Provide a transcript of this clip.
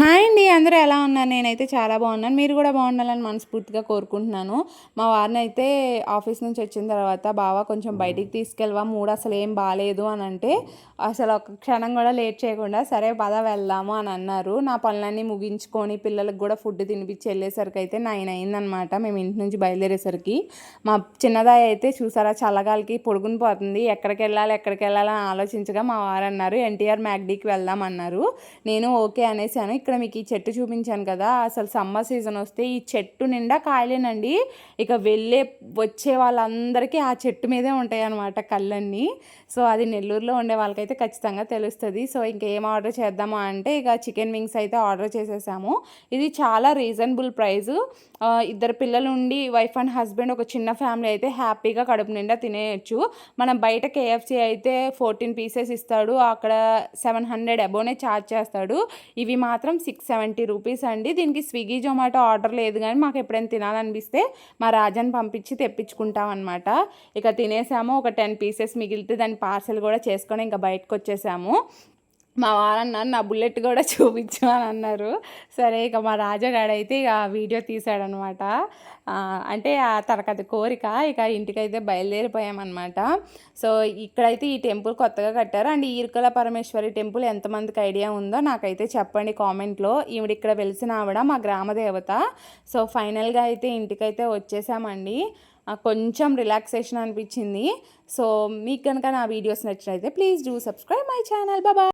Hi అండి. అందరూ ఎలా ఉన్నారు? నేనైతే చాలా బాగున్నాను. మీరు కూడా బాగుండాలని మనస్ఫూర్తిగా కోరుకుంటున్నాను. మా వారినైతే ఆఫీస్ నుంచి వచ్చిన తర్వాత బావ కొంచెం బయటికి తీసుకెళ్ళవా, మూడ్ అసలు ఏం బాలేదు అని అంటే అసలు ఒక క్షణం కూడా లేట్ చేయకుండా సరే పద వెళ్దాము అని అన్నారు. నా పనులన్నీ ముగించుకొని పిల్లలకు కూడా ఫుడ్ తినిపించి వెళ్ళేసరికి అయితే 9 అయిందనమాట. మేము ఇంటి నుంచి బయలుదేరేసరికి మా చిన్నదాయి అయితే చూసారా చల్లగాలికి పొడుగుని పోతుంది. ఎక్కడికి వెళ్ళాలి అని ఆలోచించగా మా వారు అన్నారు ఎన్టీఆర్ మ్యాక్డీకి వెళ్దాం అన్నారు. నేను ఓకే అనేసాను. ఇక్కడ మీకు ఈ చెట్టు చూపించాను కదా, అసలు సమ్మర్ సీజన్ వస్తే ఈ చెట్టు నిండా కాయలేనండి. ఇక వచ్చే వాళ్ళందరికీ ఆ చెట్టు మీదే ఉంటాయి అన్నమాట కళ్ళన్నీ. సో అది నెల్లూరులో ఉండే వాళ్ళకైతే ఖచ్చితంగా తెలుస్తుంది. సో ఇంకేం ఆర్డర్ చేద్దాము అంటే ఇక చికెన్ వింగ్స్ అయితే ఆర్డర్ చేసేసాము. ఇది చాలా రీజనబుల్ ప్రైజు. ఇద్దరు పిల్లలు ఉండి వైఫ్ అండ్ హస్బెండ్ ఒక చిన్న ఫ్యామిలీ అయితే హ్యాపీగా కడుపు నిండా తినేయచ్చు. మనం బయట కేఎఫ్సీ అయితే 14 పీసెస్ ఇస్తాడు, అక్కడ 700 అబోనే ఛార్జ్ చేస్తాడు. ఇవి మాత్రం 670 రూపీస్ అండి. దీనికి స్విగ్గీ జొమాటో ఆర్డర్ లేదు, కానీ మాకు ఎప్పుడైనా తినాలనిపిస్తే మా రాజాని పంపించి తెప్పించుకుంటాం అనమాట. ఇక తినేసాము. ఒక 10 పీసెస్ మిగిలితే దాన్ని పార్సెల్ కూడా చేసుకొని ఇంకా బయటకు వచ్చేసాము. మా వారన్నారు నా బుల్లెట్ కూడా చూపించు అని అన్నారు. సరే ఇక మా రాజాగాడైతే ఇక వీడియో తీశాడనమాట. అంటే తనకది కోరిక. ఇక ఇంటికైతే బయలుదేరిపోయామన్నమాట. సో ఇక్కడైతే ఈ టెంపుల్ కొత్తగా కట్టారు. అండ్ ఈర్కల పరమేశ్వరి టెంపుల్ ఎంతమందికి ఐడియా ఉందో నాకైతే చెప్పండి కామెంట్లో. ఈవిడ ఇక్కడ వెలిసిన ఆవిడ మా గ్రామ దేవత. సో ఫైనల్గా అయితే ఇంటికైతే వచ్చేసామండి. కొంచెం రిలాక్సేషన్ అనిపించింది. సో మీకు కనుక నా వీడియోస్ నచ్చినైతే please do subscribe my channel. Bye.